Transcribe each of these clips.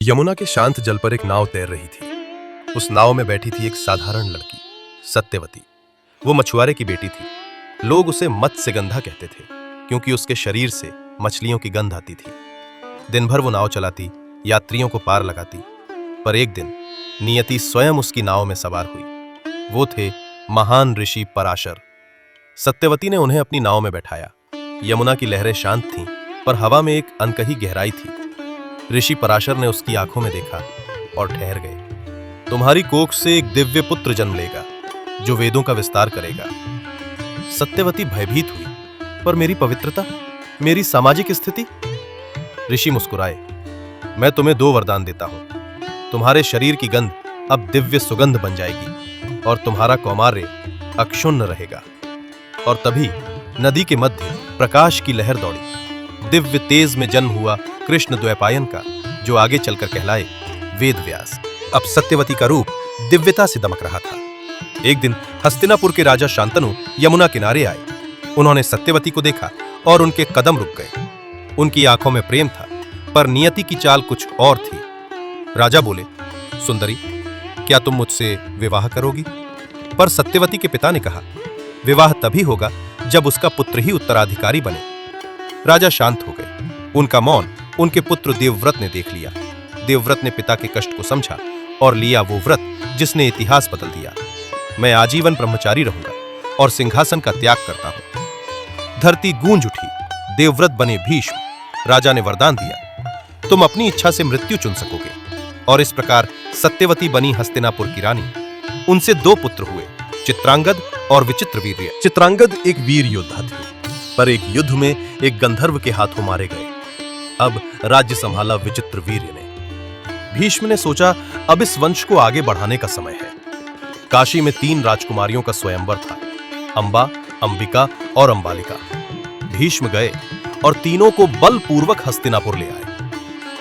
यमुना के शांत जल पर एक नाव तैर रही थी। उस नाव में बैठी थी एक साधारण लड़की, सत्यवती। वो मछुआरे की बेटी थी। लोग उसे मत्स्यगंधा कहते थे, क्योंकि उसके शरीर से मछलियों की गंध आती थी। दिन भर वो नाव चलाती, यात्रियों को पार लगाती। पर एक दिन नियति स्वयं उसकी नाव में सवार हुई। वो थे महान ऋषि पराशर। सत्यवती ने उन्हें अपनी नाव में बैठाया। यमुना की लहरें शांत थीं, पर हवा में एक अनकही गहराई थी। ऋषि पराशर ने उसकी आंखों में देखा और ठहर गए। तुम्हारी कोख से एक दिव्य पुत्र जन्म लेगा, जो वेदों का विस्तार करेगा। सत्यवती भयभीत हुई, पर मेरी पवित्रता, मेरी सामाजिक स्थिति? ऋषि मुस्कुराए। मैं तुम्हें 2 वरदान देता हूं। तुम्हारे शरीर की गंध अब दिव्य सुगंध बन जाएगी और तुम्हारा कौमार्य अक्षुण्ण रहेगा। और तभी नदी के मध्य प्रकाश की लहर दौड़ी। दिव्य तेज में जन्म हुआ कृष्ण द्वैपायन का, जो आगे चलकर कहलाए वेद व्यास। अब सत्यवती का रूप दिव्यता से दमक रहा था। एक दिन हस्तिनापुर के राजा शांतनु यमुना किनारे आए। उन्होंने सत्यवती को देखा और उनके कदम रुक गए। उनकी आंखों में प्रेम था, पर नियति की चाल कुछ और थी। राजा बोले, सुंदरी, क्या तुम मुझसे विवाह करोगी? पर सत्यवती के पिता ने कहा, विवाह तभी होगा जब उसका पुत्र ही उत्तराधिकारी बने। राजा शांत हो गए। उनका मौन उनके पुत्र देवव्रत ने देख लिया। देवव्रत ने पिता के कष्ट को समझा और लिया वो व्रत जिसने इतिहास बदल दिया। मैं आजीवन ब्रह्मचारी रहूंगा और सिंहासन का त्याग करता हूं। धरती गूंज उठी। देवव्रत बने भीष्म। राजा ने वरदान दिया, तुम अपनी इच्छा से मृत्यु चुन सकोगे। और इस प्रकार सत्यवती बनी हस्तिनापुर की रानी। उनसे 2 पुत्र हुए, चित्रांगद और विचित्रवीर्य। चित्रांगद एक वीर योद्धा थे, पर एक युद्ध में एक गंधर्व के हाथों मारे गए। अब राज्य संभाला विचित्रवीर्य ने। भीष्म ने सोचा, अब इस वंश को आगे बढ़ाने का समय है। काशी में 3 राजकुमारियों का स्वयंवर था, अंबा, अंबिका और अंबालिका। भीष्म गए और तीनों को बलपूर्वक हस्तिनापुर ले आए।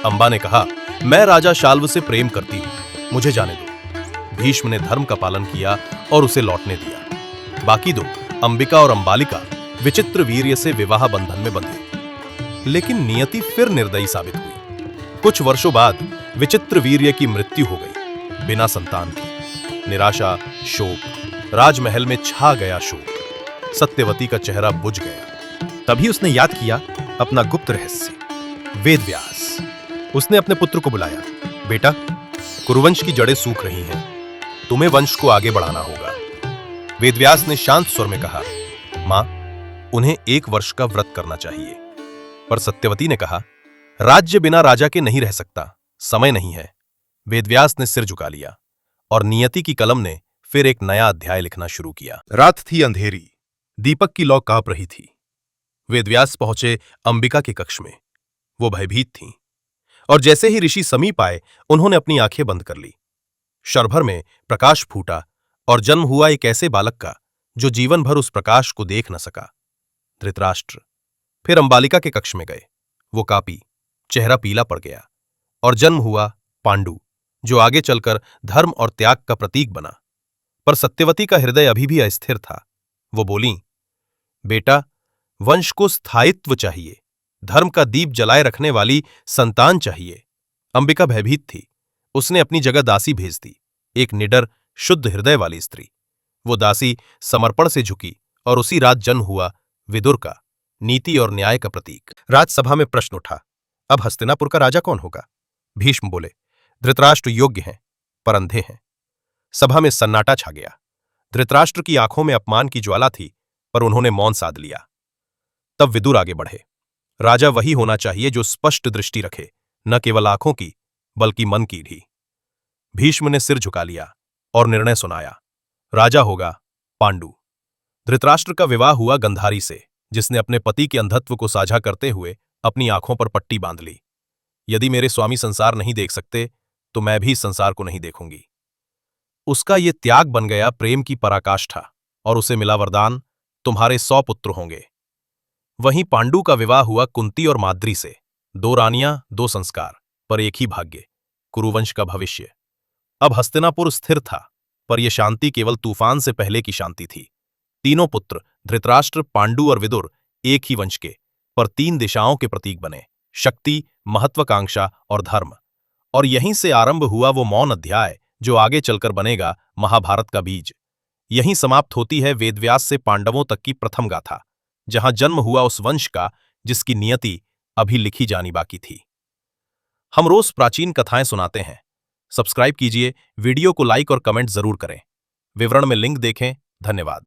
अंबा ने कहा, मैं राजा शाल्व से प्रेम करती हूं, मुझे जाने दो। भीष्म ने धर्म का पालन किया और उसे लौटने दिया। बाकी 2, अंबिका और अंबालिका, विचित्रवीर्य से विवाह बंधन में बंधे। लेकिन नियति फिर निर्दयी साबित हुई। कुछ वर्षों बाद विचित्रवीर्य की मृत्यु हो गई, बिना संतान के। निराशा, शोक, राजमहल में छा गया शोक। सत्यवती का चेहरा बुझ गया। तभी उसने याद किया अपना गुप्त रहस्य, वेद व्यास। उसने अपने पुत्र को बुलाया, बेटा, कुरुवंश की जड़ें सूख रही हैं, तुम्हें वंश को आगे बढ़ाना होगा। वेदव्यास ने शांत स्वर में कहा, मां, उन्हें 1 वर्ष का व्रत करना चाहिए। पर सत्यवती ने कहा, राज्य बिना राजा के नहीं रह सकता, समय नहीं है। वेदव्यास ने सिर झुका लिया और नियति की कलम ने फिर एक नया अध्याय लिखना शुरू किया। रात थी अंधेरी, दीपक की लौ कांप रही थी। वेदव्यास पहुंचे अंबिका के कक्ष में। वो भयभीत थीं, और जैसे ही ऋषि समीप आए, उन्होंने अपनी आंखें बंद कर ली। क्षणभर में प्रकाश फूटा और जन्म हुआ एक ऐसे बालक का, जो जीवन भर उस प्रकाश को देख न सका। धृतराष्ट्र। फिर अंबालिका के कक्ष में गए। वो कांपी, चेहरा पीला पड़ गया, और जन्म हुआ पांडु, जो आगे चलकर धर्म और त्याग का प्रतीक बना। पर सत्यवती का हृदय अभी भी अस्थिर था। वो बोली, बेटा, वंश को स्थायित्व चाहिए, धर्म का दीप जलाए रखने वाली संतान चाहिए। अंबिका भयभीत थी। उसने अपनी जगह दासी भेज दी, एक निडर, शुद्ध हृदय वाली स्त्री। वो दासी समर्पण से झुकी, और उसी रात जन्म हुआ विदुर का, नीति और न्याय का प्रतीक। राजसभा में प्रश्न उठा, अब हस्तिनापुर का राजा कौन होगा? भीष्म बोले, धृतराष्ट्र योग्य हैं, पर अंधे हैं। सभा में सन्नाटा छा गया। धृतराष्ट्र की आंखों में अपमान की ज्वाला थी, पर उन्होंने मौन साध लिया। तब विदुर आगे बढ़े। राजा वही होना चाहिए जो स्पष्ट दृष्टि रखे, न केवल आंखों की, बल्कि मन की भी। भीष्म ने सिर झुका लिया और निर्णय सुनाया, राजा होगा पांडु। धृतराष्ट्र का विवाह हुआ गंधारी से, जिसने अपने पति के अंधत्व को साझा करते हुए अपनी आंखों पर पट्टी बांध ली। यदि मेरे स्वामी संसार नहीं देख सकते, तो मैं भी संसार को नहीं देखूंगी। उसका ये त्याग बन गया प्रेम की पराकाष्ठा, और उसे मिला वरदान, तुम्हारे 100 पुत्र होंगे। वहीं पांडु का विवाह हुआ कुंती और माद्री से। 2 रानियां, 2 संस्कार, पर एक ही भाग्य, कुरुवंश का भविष्य। अब हस्तिनापुर स्थिर था, पर यह शांति केवल तूफान से पहले की शांति थी। तीनों पुत्र, धृतराष्ट्र, पांडु और विदुर, एक ही वंश के, पर 3 दिशाओं के प्रतीक बने, शक्ति, महत्वाकांक्षा और धर्म। और यहीं से आरंभ हुआ वो मौन अध्याय जो आगे चलकर बनेगा महाभारत का बीज। यहीं समाप्त होती है वेदव्यास से पांडवों तक की प्रथम गाथा, जहां जन्म हुआ उस वंश का जिसकी नियति अभी लिखी जानी बाकी थी। हम रोज प्राचीन कथाएं सुनाते हैं। सब्सक्राइब कीजिए, वीडियो को लाइक और कमेंट जरूर करें। विवरण में लिंक देखें। धन्यवाद।